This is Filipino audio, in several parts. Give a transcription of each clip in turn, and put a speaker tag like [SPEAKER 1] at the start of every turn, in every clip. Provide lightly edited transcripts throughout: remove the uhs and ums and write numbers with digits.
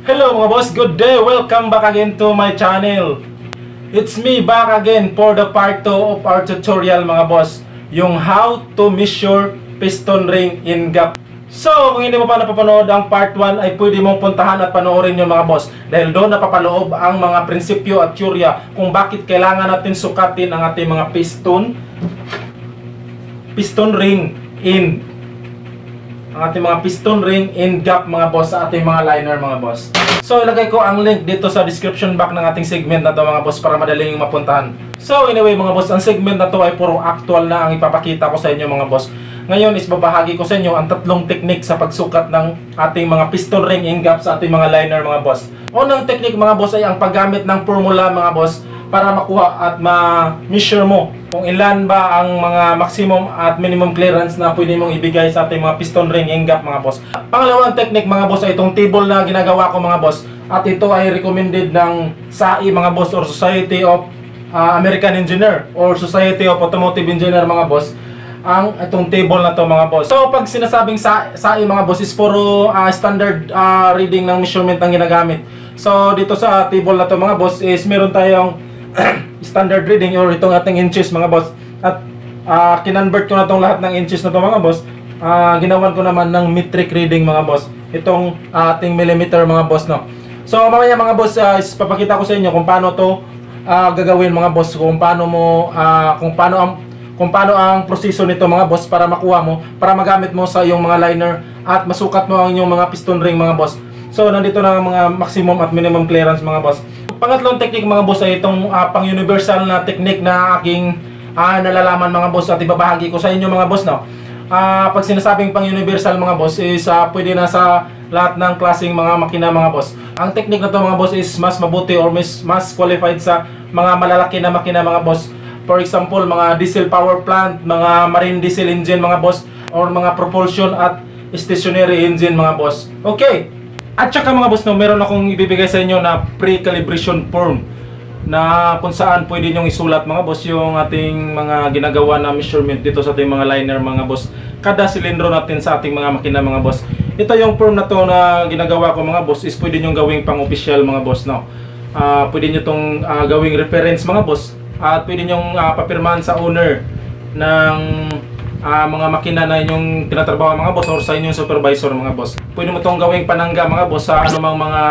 [SPEAKER 1] Hello mga boss, good day! Welcome back again to my channel. It's me back again for the part 2 of our tutorial mga boss. Yung how to measure piston ring in gap. So, kung hindi mo pa napapanood ang part 1 ay pwede mong puntahan at panoorin yun mga boss. Dahil doon napapaloob ang mga prinsipyo at teorya kung bakit kailangan natin sukatin ang ating mga piston ring in gap mga boss sa ating mga liner mga boss. So ilagay ko ang link dito sa description box ng ating segment na to mga boss para madaling mapuntahan. So anyway mga boss, ang segment na to ay puro actual na ang ipapakita ko sa inyo mga boss. Ngayon is babahagi ko sa inyo ang tatlong technique sa pagsukat ng ating mga piston ring in gap sa ating mga liner mga boss. Unang technique mga boss ay ang paggamit ng formula mga boss para makuha at ma-measure mo kung ilan ba ang mga maximum at minimum clearance na pwede mong ibigay sa ating mga piston ring in gap mga boss. Pangalawang technique mga boss ay itong table na ginagawa ko mga boss, at ito ay recommended ng SAE mga boss, or Society of American Engineer or Society of Automotive Engineer mga boss, ang itong table na to mga boss. So pag sinasabing SAE mga boss is puro standard reading ng measurement ang ginagamit. So dito sa table na to mga boss is meron tayong standard reading or itong ating inches mga boss, at kinonvert ko na itong lahat ng inches na to mga boss. Ginawan ko naman ng metric reading mga boss, itong ating millimeter mga boss, no. So mamaya mga boss is papakita ko sa inyo kung paano to gagawin mga boss, kung paano ang proseso nito mga boss para makuha mo, para magamit mo sa iyong mga liner at masukat mo ang iyong mga piston ring mga boss. So nandito na ang mga maximum at minimum clearance mga boss. Pangatlong technique mga boss ay itong pang-universal na technique na aking nalalaman mga boss at ibabahagi ko sa inyo mga boss, no. Pag sinasabing pang-universal mga boss is pwede na sa lahat ng klaseng mga makina mga boss. Ang technique na to mga boss is mas mabuti or mas qualified sa mga malalaki na makina mga boss. For example, mga diesel power plant, mga marine diesel engine mga boss, or mga propulsion at stationary engine mga boss. Okay. At saka mga boss, no, meron akong ibibigay sa inyo na pre-calibration form na kung saan pwede nyong isulat mga boss yung ating mga ginagawa na measurement dito sa ating mga liner mga boss, kada silindro natin sa ating mga makina mga boss. Ito yung form na to na ginagawa ko mga boss is pwede nyong gawing pang-official mga boss, no. Pwede nyo tong gawing reference mga boss, at pwede nyong papirmahan sa owner ng mga makina na inyong tinatrabaho mga boss, or sa inyong supervisor mga boss. Pwede mo itong gawing panangga mga boss sa anumang mga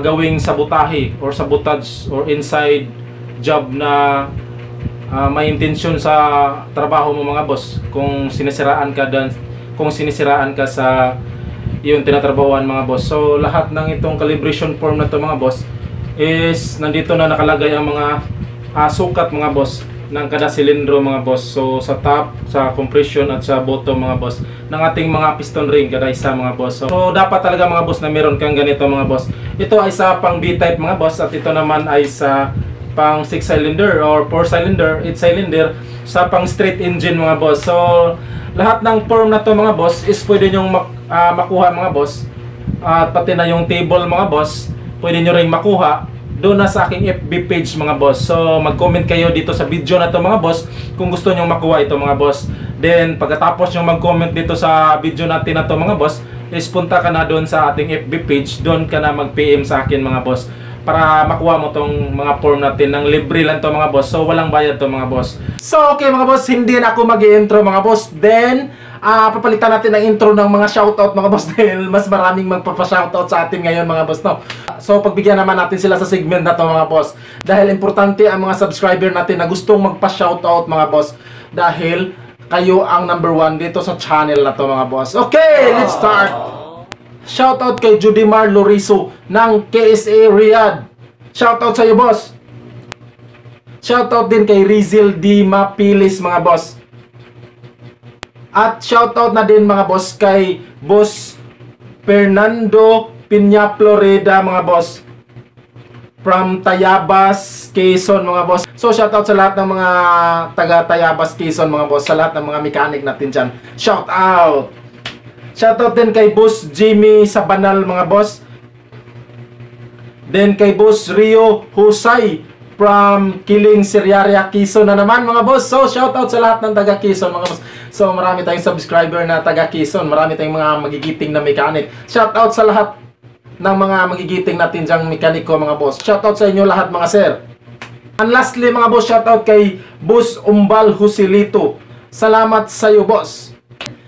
[SPEAKER 1] gawing sabotahe or sabotage or inside job na may intensyon sa trabaho mo mga boss. Kung sinisiraan ka sa yung tinatrabahoan mga boss. So lahat ng itong calibration form na to mga boss is nandito na nakalagay ang mga sukat mga boss ng kada silindro mga boss. So sa top, sa compression at sa bottom mga boss ng ating mga piston ring kada isa mga boss. So dapat talaga mga boss na meron kang ganito mga boss. Ito ay sa pang B-type mga boss, at ito naman ay sa pang 6 cylinder or 4 cylinder, 8 cylinder sa pang straight engine mga boss. So lahat ng form na to mga boss is pwede nyong makuha mga boss, at pati na yung table mga boss pwede nyo ring makuha doon na sa aking FB page mga boss. So mag-comment kayo dito sa video na to mga boss kung gusto nyo makuha ito mga boss. Then pagkatapos nyo mag-comment dito sa video natin na to mga boss, is punta ka na doon sa ating FB page, doon ka na mag-PM sa akin mga boss para makuha mo tong mga form natin. Ng libre lang to mga boss, so walang bayad to mga boss. So okay mga boss, hindi na ako mag-i-intro mga boss. Then papalitan natin ang intro ng mga shoutout mga boss dahil mas maraming magpapa-shoutout sa atin ngayon mga boss, no. So pagbigyan naman natin sila sa segment na to mga boss, dahil importante ang mga subscriber natin na gustong magpa-shoutout mga boss, dahil kayo ang number 1 dito sa channel na to mga boss. Okay, let's start. Shoutout kay Judimar Loriso ng KSA Riyadh. Shoutout sa iyo boss. Shoutout din kay Rizal D. Mapilis mga boss. At shoutout na din mga boss kay Boss Fernando Piña Florida mga boss, from Tayabas, Quezon mga boss. So shoutout sa lahat ng mga taga Tayabas, Quezon mga boss, sa lahat ng mga mechanic natin dyan. Shoutout! Shoutout din kay Boss Jimmy Sabanal mga boss. Then kay Boss Rio Husay from Kiling Siriaria, Quezon na naman mga boss. So shoutout sa lahat ng taga Quezon mga boss. So marami tayong subscriber na taga Quezon, marami tayong mga magigiting na mechanic. Shoutout sa lahat ng mga magigiting natin dyang mekaniko mga boss. Shoutout sa inyo lahat mga sir. And lastly mga boss, shoutout kay Boss Umbal Joselito. Salamat sa iyo boss.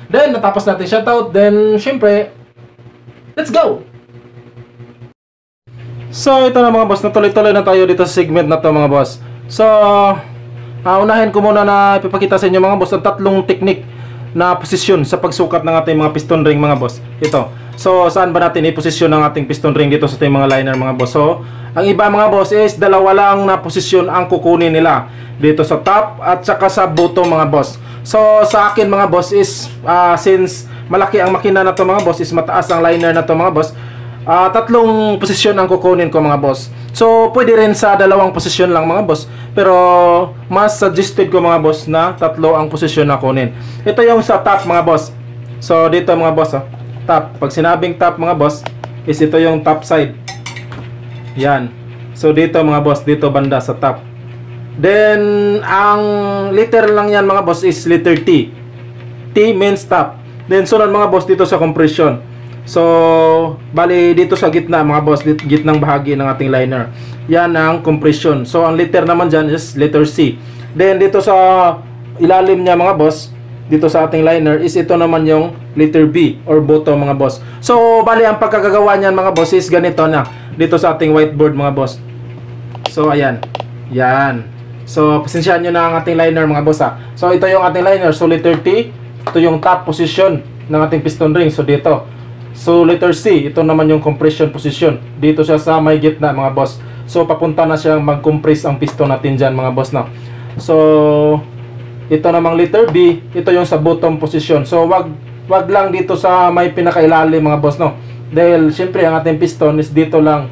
[SPEAKER 1] Then natapos natin shoutout, then syempre let's go! So ito na mga boss, natuloy-tuloy na tayo dito sa segment na to mga boss. So unahin ko muna na ipapakita sa inyo mga boss ang tatlong teknik na posisyon sa pagsukat ng ating mga piston ring mga boss. Ito. So saan ba natin i-posisyon ang ating piston ring dito sa ating mga liner mga boss? So ang iba mga boss is dalawa lang na posisyon ang kukunin nila dito sa top at saka sa bottom mga boss. So sa akin mga boss is since malaki ang makina na to mga boss, is mataas ang liner na to mga boss, tatlong posisyon ang kukunin ko mga boss. So pwede rin sa dalawang posisyon lang mga boss, pero mas suggested ko mga boss na tatlo ang posisyon na kunin. Ito yung sa top mga boss. So dito mga boss top. Pag sinabing top mga boss, is ito yung top side. Yan. So dito mga boss, dito banda sa top. Then ang letter lang yan mga boss is letter T. T means top. Then sunod mga boss dito sa compression. So bali dito sa gitna mga boss, gitnang bahagi ng ating liner, yan ang compression. So ang letter naman dyan is letter C. Then dito sa ilalim niya mga boss, dito sa ating liner, is ito naman yung letter B or bottom mga boss. So bali ang pagkagagawa niyan mga boss is ganito na dito sa ating whiteboard mga boss. So ayan. Yan. So pasensyahan nyo na ang ating liner mga boss So ito yung ating liner. So letter T, ito yung top position ng ating piston ring. So dito. So letter C, ito naman yung compression position. Dito siya sa may gitna mga boss. So papunta na siyang mag-compress ang piston natin dyan mga boss na. So ito namang letter B, ito yung sa bottom position. So wag lang dito sa may pinakailalim mga boss no. Dahil syempre ang ating piston is dito lang.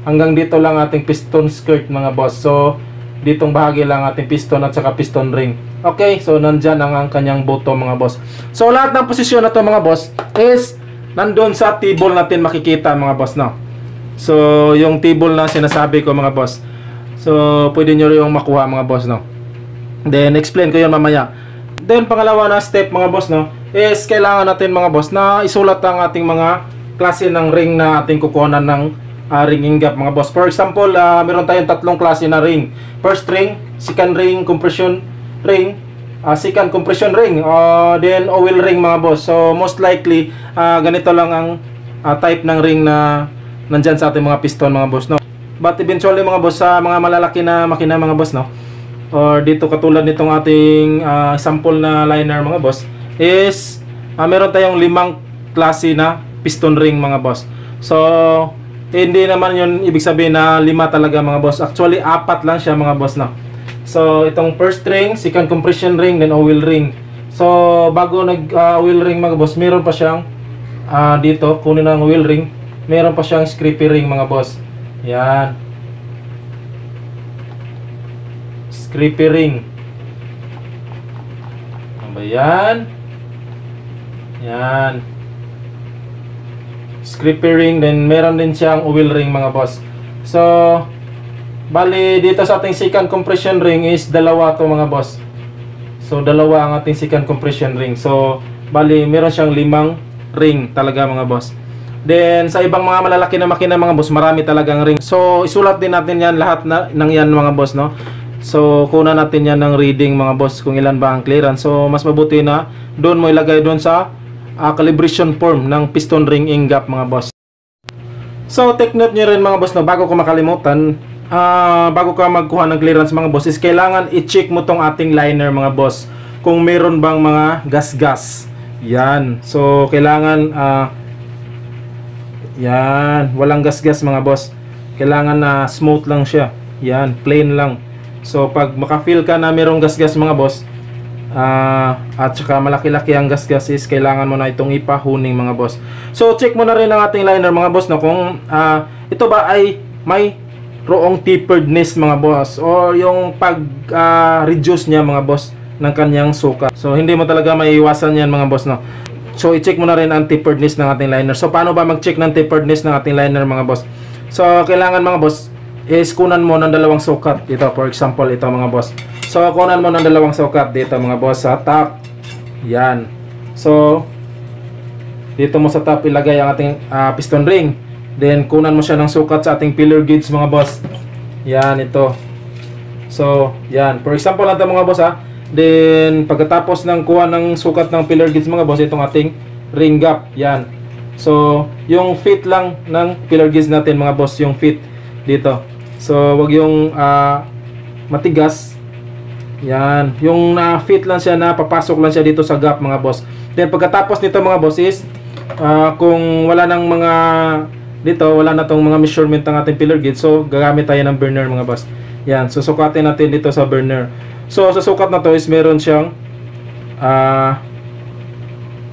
[SPEAKER 1] Hanggang dito lang ating piston skirt mga boss. So ditong bahagi lang ating piston at saka piston ring. Okay, so nandyan ang kanyang bottom mga boss. So lahat ng posisyon na to mga boss is nandun sa table natin makikita mga boss no. So yung table na sinasabi ko mga boss, so pwede nyo rin yung makuha mga boss no. Then explain ko yun mamaya. Then pangalawa na step mga boss no, is kailangan natin mga boss na isulat ang ating mga klase ng ring na ating kukuhanan ng ringing gap mga boss. For example, meron tayong tatlong klase na ring. First ring, second ring, compression ring, second compression ring, then oil ring mga boss. So most likely ganito lang ang type ng ring na nandyan sa ating mga piston mga boss no. But eventually mga boss, sa mga malalaki na makina mga boss no, or dito katulad nitong ating sample na liner mga boss, is meron tayong 5 klase na piston ring mga boss. So hindi naman yun ibig sabihin na 5 talaga mga boss. Actually 4 lang siya mga boss no. So itong first ring, second compression ring, then oil ring. So bago nag oil ring mga boss, meron pa siyang dito, kunin ang oil ring, meron pa siyang scrapy ring mga boss. Yan, scrapy ring. Ano ba yan? Yan, scrapy ring. Then meron din siyang oil ring mga boss. So bali dito sa ating second compression ring is dalawa to mga boss. So dalawa ang ating second compression ring. So bali meron siyang 5 ring talaga mga boss. Then sa ibang mga malalaki na makina mga boss, marami talagang ring. So isulat din natin yan lahat ng yan mga boss no. So kunan natin yan ng reading mga boss kung ilan ba ang clearance. So mas mabuti na doon mo ilagay doon sa calibration form ng piston ring gap mga boss. So take note nyo rin mga boss no, bago ko makalimutan, bago ka magkuha ng clearance mga boss, is kailangan i-check mo tong ating liner mga boss kung meron bang mga gas-gas. Yan. So kailangan yan, walang gas-gas mga boss. Kailangan na smooth lang siya. Yan, plain lang. So pag maka-feel ka na merong gas-gas mga boss, at saka malaki-laki ang gas-gas, is kailangan mo na itong ipahuning mga boss. So check mo na rin ang ating liner mga boss na kung ito ba ay may wrong taperedness mga boss, or yung pag reduce niya mga boss ng kanyang sukat. So hindi mo talaga maiiwasan yan mga boss no. So i-check mo na rin ang taperedness ng ating liner. So paano ba mag-check ng taperedness ng ating liner mga boss? So kailangan mga boss is kunan mo ng 2 sukat. Ito for example, ito mga boss. So kunan mo ng 2 sukat dito mga boss sa top. Yan. So dito mo sa top ilagay ang ating piston ring. Then kunan mo siya ng sukat sa ating pillar gauge mga boss. Yan ito. So, yan. For example lang ito mga boss ha. Then pagkatapos ng kuha ng sukat ng pillar gauge mga boss, itong ating ring gap. Yan. So, yung fit lang ng pillar gauge natin mga boss, yung fit dito. So, wag yung matigas. Yan. Yung fit lang siya, na papasok lang siya dito sa gap mga boss. Then pagkatapos nito mga boss is kung wala nang mga dito, wala na tong mga measurement ng ating pillar gauge, so gagamit tayo ng burner mga boss. Yan, so sukatin natin dito sa burner. So sa sukat na to is meron siyang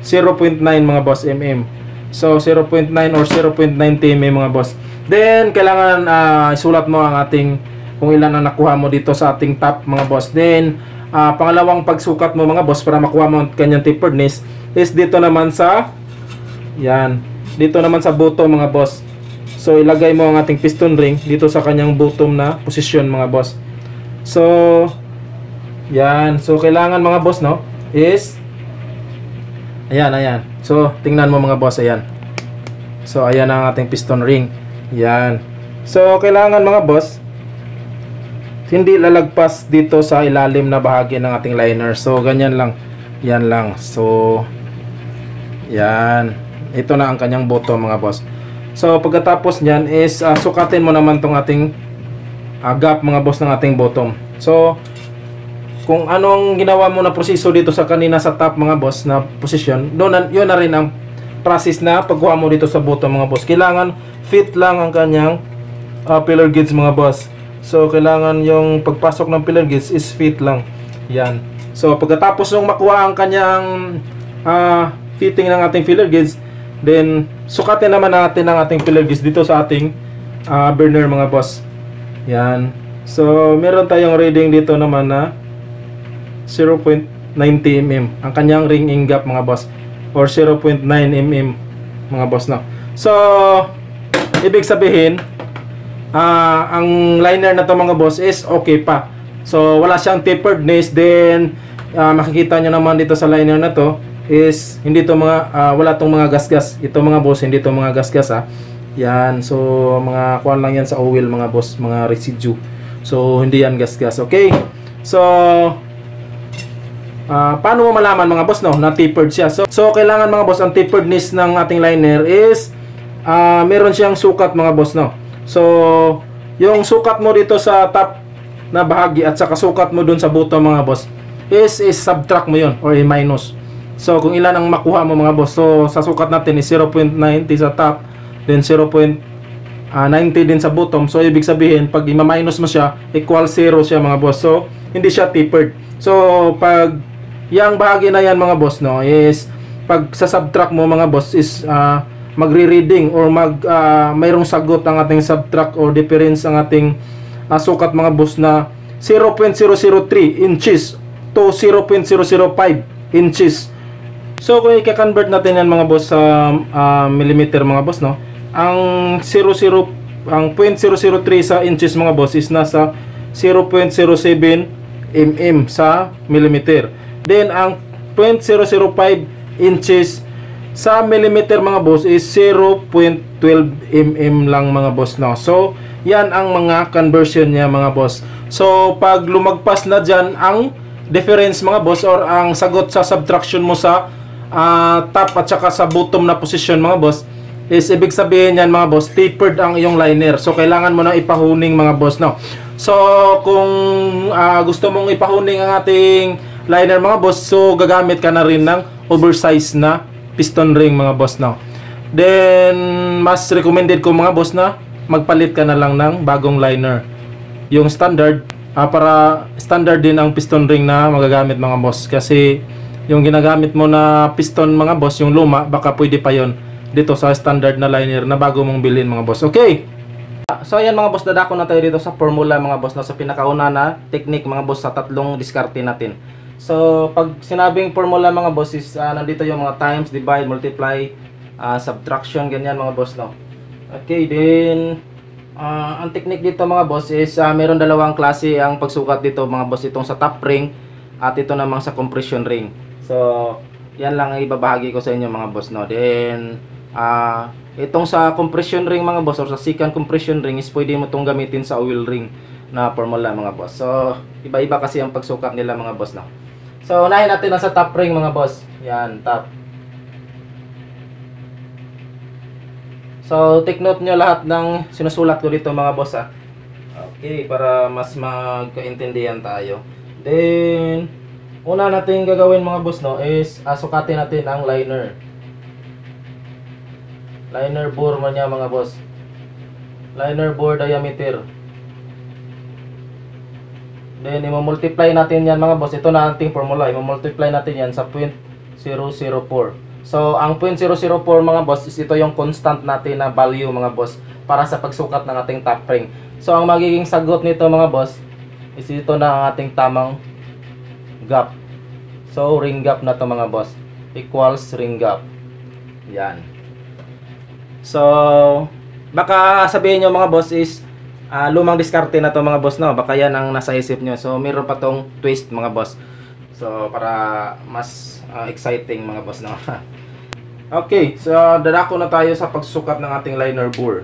[SPEAKER 1] 0.9 mga boss mm. So 0.9 or 0.9 mm mga boss. Then kailangan isulat mo ang ating kung ilan ang nakuha mo dito sa ating top mga boss. Then pangalawang pagsukat mo mga boss para makuha mo ang kanyang taperness is dito naman sa yan, dito naman sa bottom mga boss. So ilagay mo ang ating piston ring dito sa kanyang bottom na posisyon mga boss. So yan, so kailangan mga boss no is ayan. So tingnan mo mga boss, ayan. So ayan ang ating piston ring. Yan. So kailangan mga boss hindi lalagpas dito sa ilalim na bahagi ng ating liner. So ganyan lang. Yan lang. So yan. Ito na ang kanyang bottom mga boss. So pagkatapos niyan is sukatin mo naman tong ating gap mga boss ng ating bottom. So kung anong ginawa mo na proseso dito sa kanina sa top mga boss na position, yun na rin ang process na pagkuha mo dito sa bottom mga boss. Kailangan fit lang ang kanyang pillar gauge mga boss. So kailangan yung pagpasok ng pillar gauge is fit lang. Yan. So pagkatapos nung makuha ang kanyang fitting ng ating pillar gauge, then sukatin naman natin ang ating pillar gauge dito sa ating burner mga boss. Yan. So meron tayong reading dito naman na 0.90 mm ang kanyang ring gap mga boss, or 0.9 mm mga boss no. So ibig sabihin ang liner na to mga boss is okay pa. So wala siyang taperedness. Then makikita nyo naman dito sa liner na to is hindi to mga wala tong mga gasgas. Ito mga boss, hindi to mga gasgas ha. Yan. So mga kuwan lang yan sa oil mga boss, mga residue. So hindi yan gasgas. Okay. So paano mo malaman mga boss no na tapered siya? So kailangan mga boss ang taperedness ng ating liner is meron siyang sukat mga boss no. So yung sukat mo dito sa top na bahagi at saka sukat mo dun sa bottom mga boss is subtract mo yun or i-minus. So kung ilan ang makuha mo mga boss, so sa sukat natin is 0.90 sa top, then 0.90 din sa bottom. So ibig sabihin pag i-minus mo siya, equal 0 siya mga boss. So hindi siya tapered. So pag yang bahagi na yan mga boss no is pag sa subtract mo mga boss is magre-reading or mayroong sagot ang ating subtract or difference ang ating sukat mga boss na 0.003 inches to 0.005 inches. So kung i-convert natin yan mga boss sa millimeter mga boss no, ang 0.003 sa inches mga boss is nasa 0.07 mm sa millimeter. Then ang 0.005 inches sa millimeter mga boss is 0.12 mm lang mga boss no. So yan ang mga conversion niya mga boss. So pag lumagpas na dyan ang difference mga boss or ang sagot sa subtraction mo sa top at saka sa bottom na position mga boss is ibig sabihin yan mga boss tapered ang iyong liner. So kailangan mo na ipahuning mga boss no. So kung gusto mong ipahuning ang ating liner mga boss, so gagamit ka na rin ng oversize na piston ring mga boss no. Then mas recommended ko mga boss na magpalit ka na lang ng bagong liner. Yung standard para standard din ang piston ring na magagamit mga boss, kasi yung ginagamit mo na piston mga boss, yung luma, baka pwede pa yon dito sa standard na liner na bago mong bilhin mga boss. Okay. So ayan mga boss, dadako na tayo dito sa formula mga boss no, sa pinakauna na technique mga boss sa tatlong diskarte natin. So pag sinabing formula mga boss is nandito yung mga times, divide, multiply, subtraction, ganyan mga boss no. Okay, then ang technique dito mga boss is meron dalawang klase ang pagsukat dito mga boss, itong sa top ring at ito namang sa compression ring. So yan lang ang ibabahagi ko sa inyo mga boss no. Then Itong sa compression ring mga boss or sa second compression ring is pwede mo itong gamitin sa oil ring na formula mga boss. So, iba-iba kasi ang pagsukat nila mga boss, no? So, unahin natin ang sa top ring mga boss. Yan, top. So, take note nyo lahat ng sinusulat ko dito mga boss, ha. Okay, para mas magkaintindihan tayo. Then, una natin gagawin mga boss, no, is sukatin natin ang liner. Liner bore mo niya mga boss. Liner bore diameter. Then, i-multiply natin yan mga boss. Ito na ating formula. I-multiply natin yan sa 0.004. So, ang 0.004 mga boss is ito yung constant natin na value mga boss para sa pagsukat ng ating top ring. So, ang magiging sagot nito mga boss is ito na ang ating tamang gap. So, ring gap na to mga boss. Equals ring gap. Yan. So, baka sabihin nyo mga boss is lumang diskarte na to mga boss, no? Baka yan ang nasa isip nyo. So, meron pa tong twist mga boss. So, para mas exciting mga boss, no? Okay, so dadako na tayo sa pagsukat ng ating liner bore.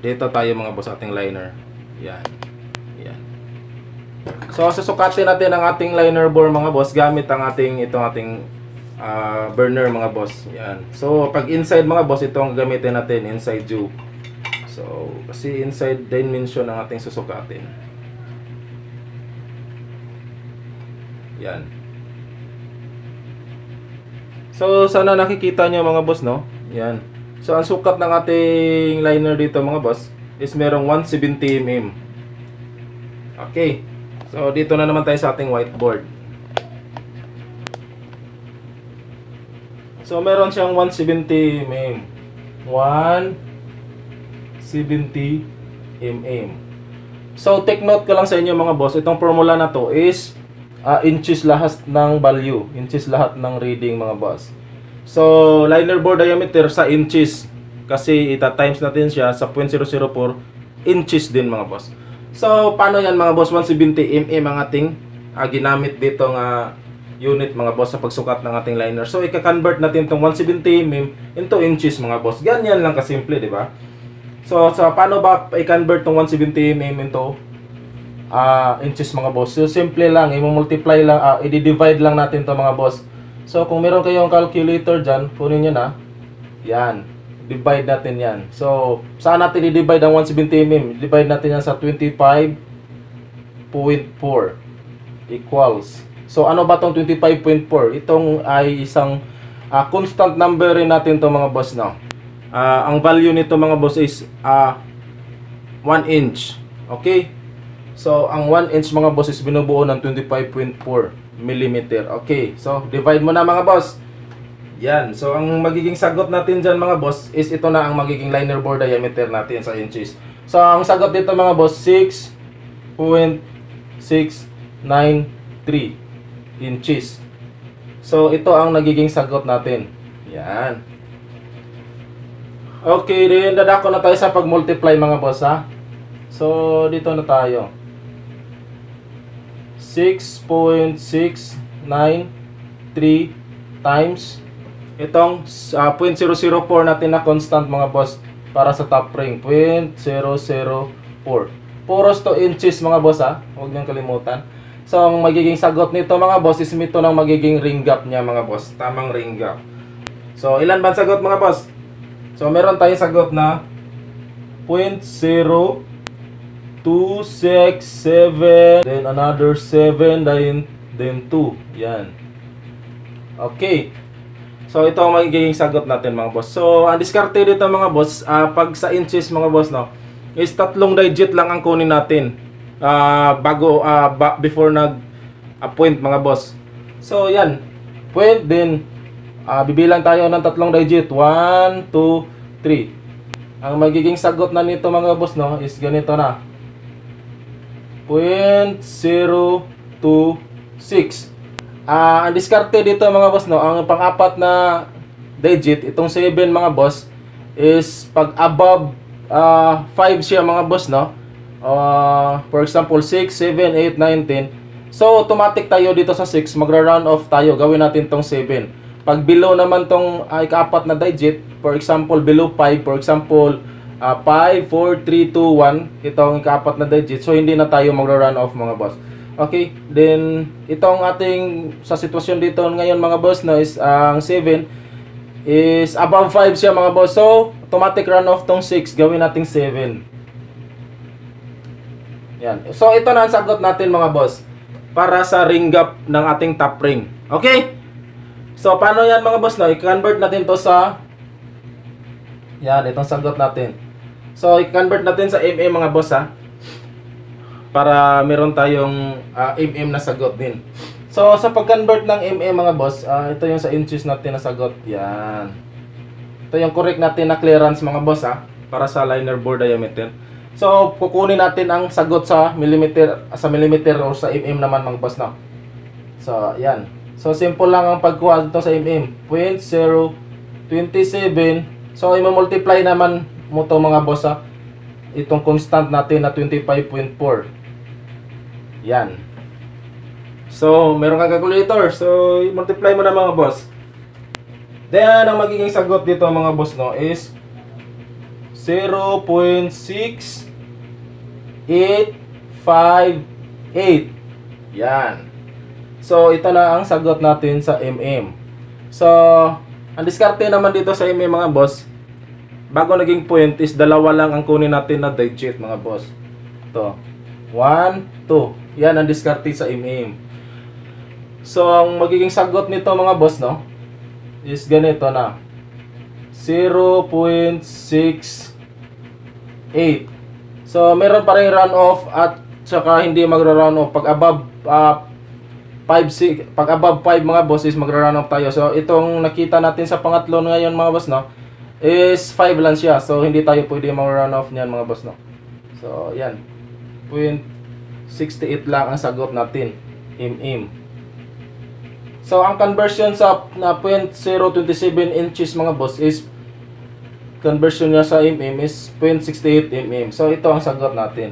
[SPEAKER 1] Dito tayo mga boss, ating liner. Yan. Yan. So, susukatin natin ang ating liner bore mga boss gamit ang ating burner mga boss. Yan. So, pag inside mga boss, itong gamitin natin, inside tube. So, kasi inside dimension ang ating susukatin. Yan. So, sana nakikita nyo mga boss, no? Yan. So, ang sukat ng ating liner dito mga boss is merong 170 mm. Okay. So, dito na naman tayo sa ating whiteboard. So, meron siyang 170 mm. 170 mm. So, take note ko lang sa inyo mga boss, itong formula na to is inches lahat ng value. Inches lahat ng reading mga boss. So, liner bore diameter sa inches. Kasi ita-times natin siya sa 0.004 inches din mga boss. So, paano yan mga boss? 170 mm ang ating ginamit dito nga unit mga boss sa pagsukat ng ating liner. So, i-convert natin itong 170 mm into inches mga boss. Ganyan lang kasimple, di ba? So, paano ba i-convert itong 170 mm into inches mga boss? So, simple lang. I-multiply lang, i-divide lang natin ito mga boss. So, kung meron kayong calculator dyan, kunin nyo na. Yan. Divide natin yan. So, saan natin i-divide ang 170 mm? Divide natin yan sa 25.4 equals. So, ano ba itong 25.4? Itong ay isang constant number rin natin ito mga boss, no? Ang value nito mga boss is 1 inch. Okay? So, ang 1 inch mga boss is binubuo ng 25.4 millimeter. Okay. So, divide mo na mga boss. Yan. So, ang magiging sagot natin dyan mga boss is ito na ang magiging liner bore diameter natin sa inches. So, ang sagot dito mga boss, 6.693 inches. So, ito ang nagiging sagot natin. Yan. Okay, then dadako na tayo sa pag-multiply mga boss, ha. So, dito na tayo. 6.693 times itong 0.004 natin na constant mga boss para sa top ring. 0.004. Puros to inches mga boss, ha. Huwag niyong kalimutan. So, ang magiging sagot nito mga boss is ito ng magiging ring gap niya mga boss. Tamang ring gap. So, ilan ba ang sagot mga boss? So, meron tayong sagot na 0.0267, then another 7, then 2. Yan. Okay. So, ito ang magiging sagot natin mga boss. So, ang diskarte dito mga boss, pag sa inches mga boss, no, is 3 digit lang ang kunin natin. Before nag-point mga boss. So, yan. Point, then bibilang tayo ng 3 digit. 1, 2, 3. Ang magiging sagot na nito mga boss, no, is ganito na. 0.026. Ang diskarte dito mga boss, no, ang pang-apat na digit, itong 7 mga boss, is pag above 5 siya mga boss, no. For example, 6, 7, 8, 9, 10. So, automatic tayo dito sa 6. Magra-round off tayo. Gawin natin tong 7. Pag below naman tong ika-apat na digit, for example, below 5, for example, 5, 4, 3, 2, 1, itong ika-apat na digit, so hindi na tayo magra-run off mga boss. Okay, then itong ating sa sitwasyon dito ngayon mga boss no is ang 7 is above 5 siya mga boss. So, automatic run off tong 6, gawin nating 7. Yan. So, ito na ang sagot natin mga boss para sa ring gap ng ating top ring. Okay? So, paano yan mga boss no? I-convert natin to sa yan, itong sagot natin. So, i-convert natin sa mm mga boss ha. Para meron tayong mm na sagot din. So, sa pag-convert ng mm mga boss, ito yung sa inches natin na sagot. Yan. Ito yung correct natin na clearance mga boss ha, para sa liner bore diameter. So, kukunin natin ang sagot sa millimeter or sa mm naman mga boss na. So, yan. So, simple lang ang pagkuha dito sa mm. 0.027. So, i-multiply naman mo to mga boss ha. Itong constant natin na 25.4. Yan. So, meron kang calculator. So, i-multiply mo na mga boss. Then, ang magiging sagot dito mga boss no is 0.6858. Yan. So, ito na ang sagot natin sa mm. So, ang diskarte naman dito sa mm mga boss, bago naging point is dalawa lang ang kunin natin na digit mga boss. Ito. 1, 2. Yan ang diskarte sa mm. So, ang magiging sagot nito mga boss no is ganito na 0.68. So, meron pa rin run off at saka hindi magra-run off pag above 5 mga boss is magra-run off tayo. So, itong nakita natin sa pangatlo ngayon mga boss no is 5 lang siya. So, hindi tayo pwede mag-run off niyan mga boss no. So, yan. 0.68 lang ang sagot natin. Mm. So, ang conversion sa na 0.027 inches mga boss is conversion niya sa mm is 0.68 mm. So, ito ang sagot natin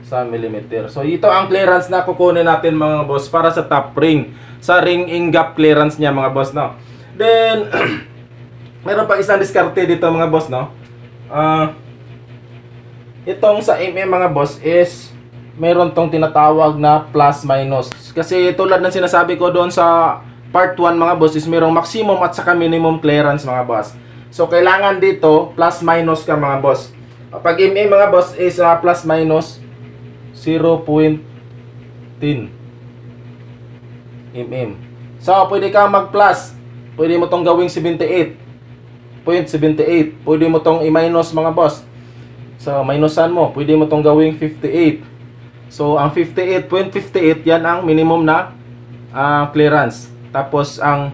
[SPEAKER 1] sa millimeter. So, ito ang clearance na kukunin natin mga boss para sa top ring. Sa ring in gap clearance niya mga boss no. Then, meron pa isang diskarte dito mga boss no. Itong sa mm mga boss is meron tong tinatawag na plus minus. Kasi tulad ng sinasabi ko doon sa part 1 mga boss is merong maximum at saka minimum clearance mga boss. So kailangan dito plus minus ka mga boss. Pag mm mga boss is plus minus 0.10 mm. So pwede ka mag plus. Pwede mo tong gawing 78.78. Pwede mo tong i-minus mga boss. So minusan mo. Pwede mo tong gawing 58. So, ang 58.58, yan ang minimum na clearance. Tapos, ang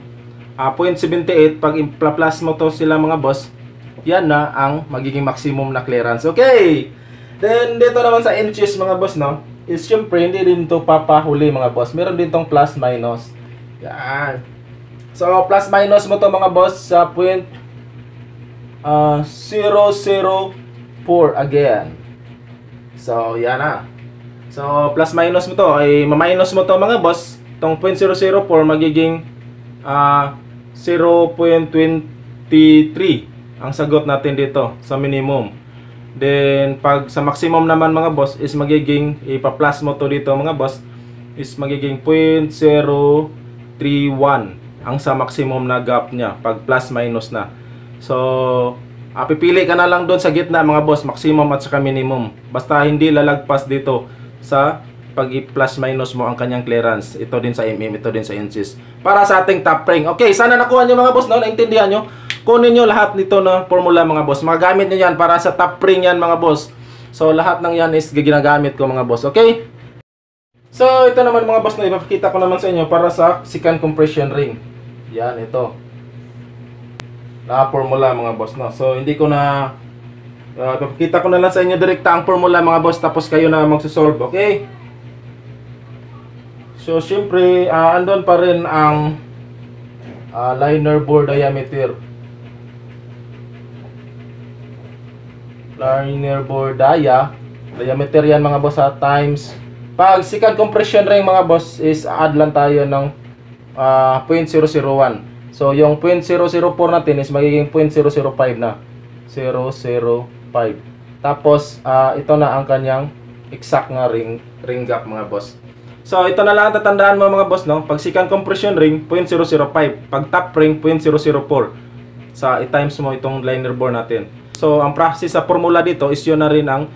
[SPEAKER 1] 0.78, pag i-plus mo to sila mga boss, yan na ang magiging maximum na clearance. Okay! Then, dito naman sa inches mga boss, no? Is syempre, hindi din to papahuli mga boss. Meron din tong plus minus. Yan. So, plus minus mo to mga boss sa 0.004 again. So, yan na. So, plus minus mo to, ay ma-minus mo to mga boss. Itong 0.004 magiging 0.23 ang sagot natin dito sa minimum. Then, pag sa maximum naman mga boss is magiging, ipa-plus mo to dito mga boss, is magiging 0.031 ang sa maximum na gap niya, pag plus minus na. So, pipili ka na lang doon sa gitna mga boss, maximum at saka minimum. Basta hindi lalagpas dito sa pag i-plus minus mo ang kanyang clearance. Ito din sa mm, ito din sa inches. Para sa ating top ring. Okay, sana nakuha nyo mga boss, no? Naintindihan nyo? Kunin nyo lahat nito na formula mga boss. Magamit nyo yan para sa top ring yan mga boss. So, lahat ng yan is ginagamit ko mga boss. Okay? So, ito naman mga boss na ipapakita ko naman sa inyo para sa second compression ring. Yan, ito. Na formula mga boss, no? So, hindi ko na ipapakita ko na lang sa inyo direkta ang formula mga boss, tapos kayo na magsusolve, okay? So, syempre, andun pa rin ang liner bore diameter. Liner bore diameter yan mga boss times. Pag second compression ring mga boss is add lang tayo ng 0.001. So, yung 0.004 natin is magiging 0.005 na. 005. Tapos, ito na ang kanyang exact nga ring gap mga boss. So, ito na lang ang tatandaan mo mga boss, no? Pag second compression ring, 0.005. Pag top ring, 0.004. Sa i-times mo itong liner bore natin. So, ang process sa formula dito is yun na rin ang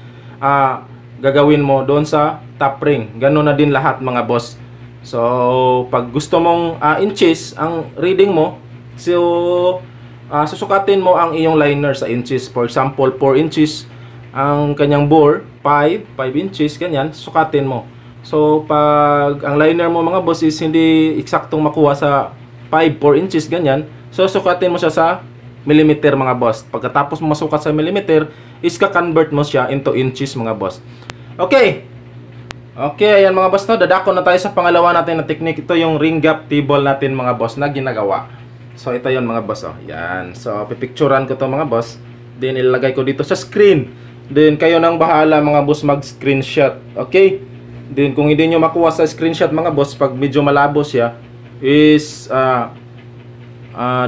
[SPEAKER 1] gagawin mo doon sa top ring. Ganun na din lahat mga boss. So, pag gusto mong inches ang reading mo, so, susukatin mo ang iyong liner sa inches. For example, 4 inches ang kanyang bore, 5 inches, ganyan, sukatin mo. So, pag ang liner mo mga boss is hindi eksaktong makuha sa 4 inches, ganyan, so sukatin mo siya sa millimeter mga boss. Pagkatapos mo masukat sa millimeter, is ka-convert mo siya into inches mga boss. Okay. Okay, ayan mga boss, no? Dadako na tayo sa pangalawa natin na technique. Ito yung ring gap table natin mga boss na ginagawa. So, ito yun mga boss, oh. Yan. So, pipicturean ko to mga boss. Then, ilalagay ko dito sa screen. Then, kayo nang bahala mga boss mag-screenshot. Okay? Then, kung hindi nyo makuha sa screenshot mga boss, pag medyo malabo siya, is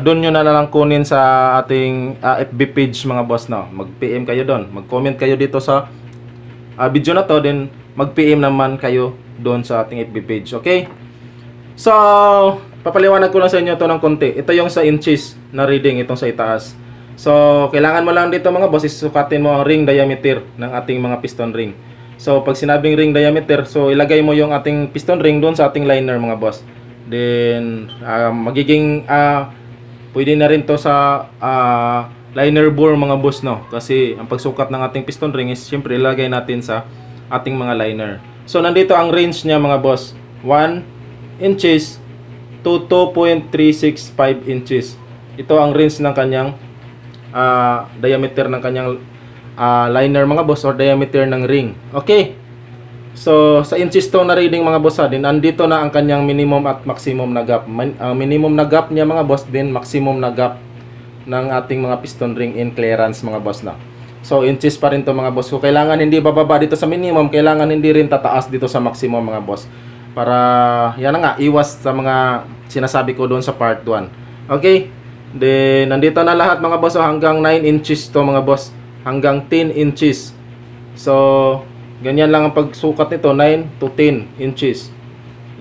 [SPEAKER 1] doon nyo na lang kunin sa ating FB page mga boss, no? Mag-PM kayo doon. Mag-comment kayo dito sa video na to. Then, mag-PM naman kayo doon sa ating FB page. Okay? So, papaliwanag ko lang sa inyo to ng konti. Ito yung sa inches na reading, itong sa itaas. So, kailangan mo lang dito mga boss, isukatin mo ang ring diameter ng ating mga piston ring. So, pag sinabing ring diameter, so ilagay mo yung ating piston ring doon sa ating liner mga boss. Then, magiging, pwede na rin to sa liner bore mga boss, no? Kasi ang pagsukat ng ating piston ring is, syempre, ilagay natin sa ating mga liner. So, nandito ang range niya mga boss. 1 inches to 2.365 inches. Ito ang range ng kanyang diameter ng kanyang liner mga boss, or diameter ng ring. Okay? So, sa inches to na reading mga boss, din andito na ang kanyang minimum at maximum na gap. Ang minimum na gap niya mga boss, din maximum na gap ng ating mga piston ring in clearance mga boss na. So, inches pa rin to mga boss. So, kailangan hindi bababa dito sa minimum, kailangan hindi rin tataas dito sa maximum mga boss. Para, yan na nga, iwas sa mga sinasabi ko doon sa part 1. Okay? Then, nandito na lahat mga boss, hanggang 9 inches to mga boss. Hanggang 10 inches. So, ganyan lang ang pagsukat nito, 9 to 10 inches.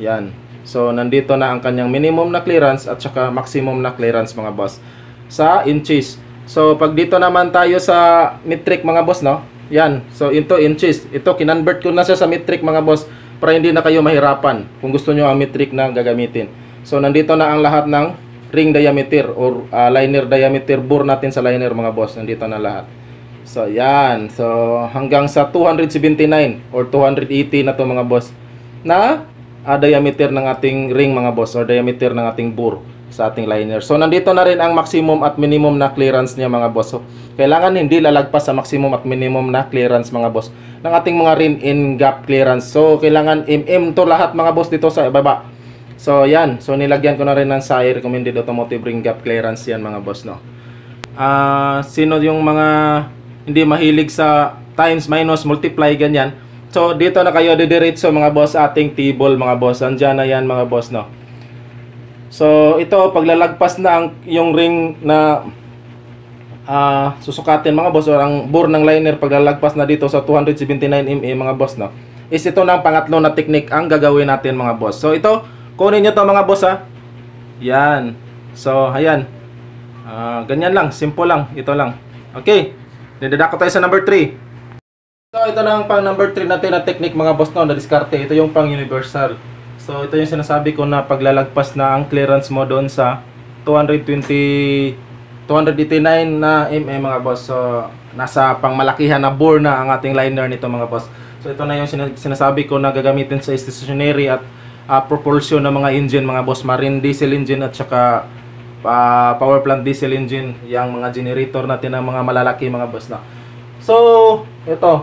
[SPEAKER 1] Yan. So, nandito na ang kanyang minimum na clearance at saka maximum na clearance mga boss sa inches. So, pag dito naman tayo sa metric mga boss, no? Yan. So, into inches. Ito, kinonvert ko na siya sa metric mga boss para hindi na kayo mahirapan kung gusto nyo ang metric na gagamitin. So, nandito na ang lahat ng ring diameter or liner diameter bore natin sa liner mga boss. Nandito na lahat. So, yan. So, hanggang sa 279 or 280 na to mga boss na diameter ng ating ring mga boss, or diameter ng ating bore sa ating liner. So, nandito na rin ang maximum at minimum na clearance niya mga boss. So, kailangan hindi lalagpas sa maximum at minimum na clearance mga boss ng ating mga ring in gap clearance. So, kailangan MM to lahat mga boss dito sa baba. So, yan. So, nilagyan ko na rin ng SAE recommended automotive ring gap clearance yan mga boss, no? Sino yung mga hindi mahilig sa times, minus, multiply, ganyan. So, dito na kayo didiretso mga boss ating table mga boss. Andyan na yan mga boss, no? So, ito, paglalagpas na yung ring na susukatin mga boss, or ang bore ng liner, paglalagpas na dito sa 279 mm mga boss, no? Is ito na ang pangatlo na technique ang gagawin natin mga boss. So, ito, kunin nyo to mga boss, ha? Yan. So, ayan. Ganyan lang, simple lang, ito lang. Okay. Didadako tayo sa number 3. So, ito na ang pang number 3 natin na technique mga boss, no, na diskarte. Ito yung pang universal. So, ito yung sinasabi ko na paglalagpas na ang clearance mo doon sa 289 na mm mga boss. So, nasa pangmalakihan na bore na ang ating liner nito mga boss. So, ito na yung sinasabi ko na gagamitin sa stationary at propulsion ng mga engine mga boss. Marine diesel engine at saka power plant diesel engine, yung mga generator natin ng mga malalaki mga boss na. So, ito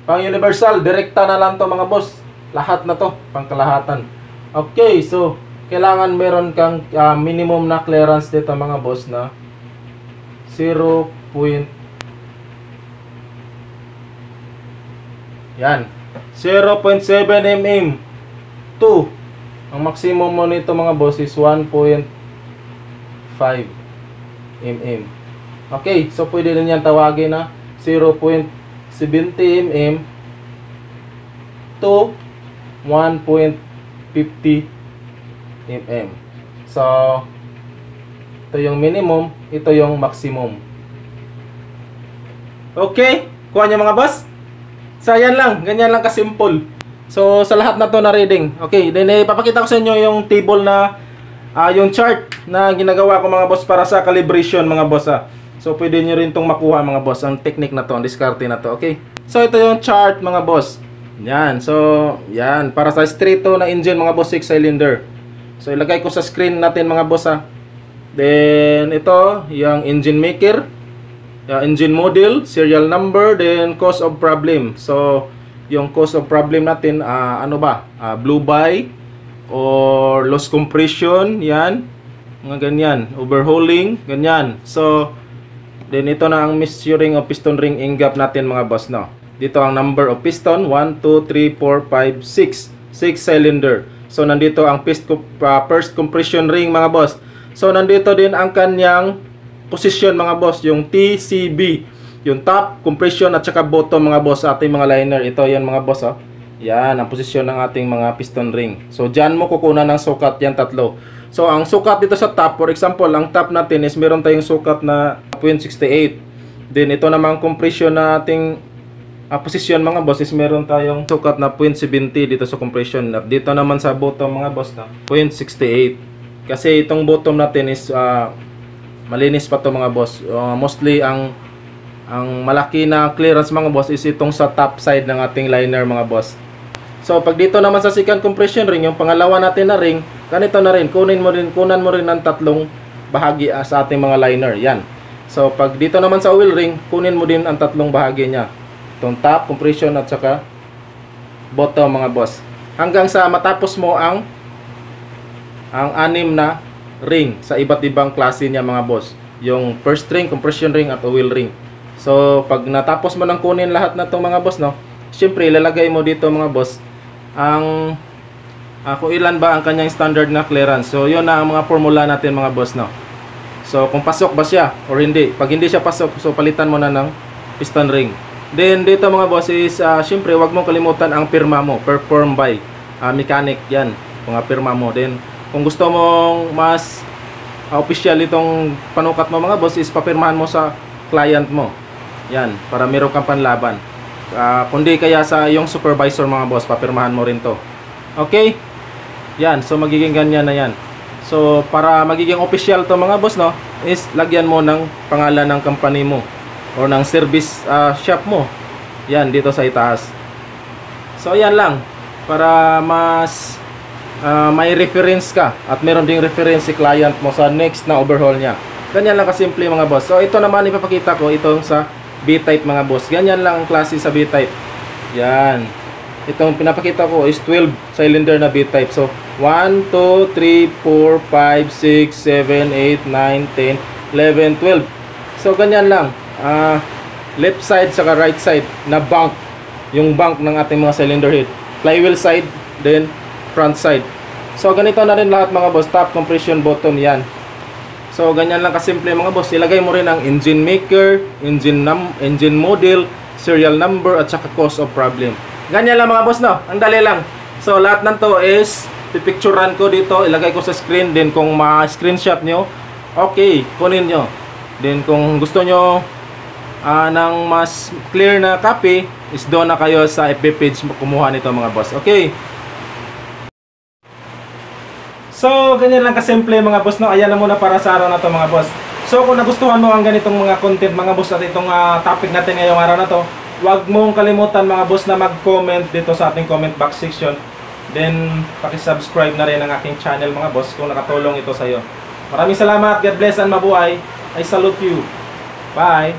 [SPEAKER 1] pang universal, direkta na lang to mga boss. Lahat na to, pang kalahatan. Okay, so kailangan meron kang minimum na clearance dito mga boss na 0. Yan, 0.7 mm. 2. Ang maximum mo nito mga boss is 1.5 mm. Okay, so pwede din yan tawagin na 0.70 mm to 1.50 mm. So, ito yung minimum, ito yung maximum. Okay, kuha nyo mga boss. So, yan lang, ganyan lang kasimple. So, sa lahat na to na reading. Okay, then ipapakita ko sa inyo yung table na yung chart na ginagawa ko mga boss para sa calibration mga boss So, pwede nyo rin itong makuha mga boss, ang technique na to, ang diskarte na to. Okay, so ito yung chart mga boss. Yan, so, yan, para sa straight na engine mga boss, 6 cylinder. So, ilagay ko sa screen natin mga boss Then, ito, yung engine maker, engine model, serial number, then cause of problem. So, yung cause of problem natin, ano ba? Blue by or loss compression, yan. Mga ganyan, overhauling, ganyan. So, then ito na ang measuring of piston ring in gap natin mga boss, no? Dito ang number of piston, 1, 2, 3, 4, 5, 6. 6 cylinder. So, nandito ang first compression ring mga boss. So, nandito din ang kanyang position mga boss, yung TCB, yung top, compression at saka bottom mga boss sa ating mga liner. Ito yan mga boss Yan ang posisyon ng ating mga piston ring. So dyan mo kukunan ng sukat yan tatlo. So ang sukat dito sa top, for example, ang top natin is meron tayong sukat na 0.68. Then ito namang compression na ating posisyon mga boss is meron tayong sukat na 0.70 dito sa compression. At dito naman sa bottom mga boss na 0.68. Kasi itong bottom natin is malinis pa to mga boss. Mostly ang malaki na clearance mga boss is itong sa top side ng ating liner mga boss. So pag dito naman sa second compression ring, yung pangalawa natin na ring, ganito na rin, kunan mo rin ng tatlong bahagi sa ating mga liner. Yan. So pag dito naman sa oil ring, kunin mo din ang tatlong bahagi niya. Itong top, compression at saka bottom mga boss. Hanggang sa matapos mo ang 6 na ring sa iba't ibang klase niya mga boss. Yung first ring, compression ring at oil ring. So pag natapos mo nang kunin lahat na itong mga boss, no, syempre ilalagay mo dito mga boss ang kung ilan ba ang kanyang standard na clearance. So yun na ang mga formula natin mga boss, no. So kung pasok ba siya or hindi. Pag hindi siya pasok, so palitan mo na ng piston ring. Then dito mga boss is syempre wag mong kalimutan ang pirma mo, perform by mechanic. Yan, mga pirma mo. Then kung gusto mong mas official itong panukat mo mga boss is papirmahan mo sa client mo. Yan, para meron kang panlaban. Kundi kaya sa yung supervisor mga boss, papirmahan mo rin to. Okay? Yan, so magiging ganyan na yan. So para magiging official to mga boss, no, is lagyan mo ng pangalan ng company mo or ng service shop mo. Yan, dito sa itaas. So yan lang, para mas may reference ka at meron ding reference si client mo sa next na overhaul niya. Ganyan lang kasimple mga boss. So ito naman ipapakita ko itong sa B-type mga boss. Ganyan lang ang klase sa B-type. Yan. Itong pinapakita ko is 12 cylinder na B-type. So 1, 2, 3, 4, 5, 6, 7, 8, 9, 10, 11, 12. So ganyan lang. Left side saka right side na bank. Yung bank ng ating mga cylinder head. Flywheel side, then front side. So ganito na rin lahat mga boss. Top, compression, bottom, yan. So ganyan lang kasimple mga boss. Ilagay mo rin ang engine maker, engine model, serial number at saka cause of problem. Ganyan lang mga boss, no. Ang dali lang. So lahat ng to is pipicturean ko dito, ilagay ko sa screen. Then kung ma-screenshot nyo, okay, kunin nyo. Then kung gusto nyo ng mas clear na copy, is doon na kayo sa FB page kumuha nito mga boss. Okay. So, ganyan lang kasimple mga boss, no? Ayan na muna para sa araw na to mga boss. So, kung nagustuhan mo ang ganitong mga content mga boss at itong topic natin ngayong araw na to, huwag mong kalimutan mga boss na mag-comment dito sa ating comment box section. Then, pakisubscribe na rin ang aking channel mga boss kung nakatulong ito sa'yo. Maraming salamat, God bless and mabuhay. I salute you. Bye!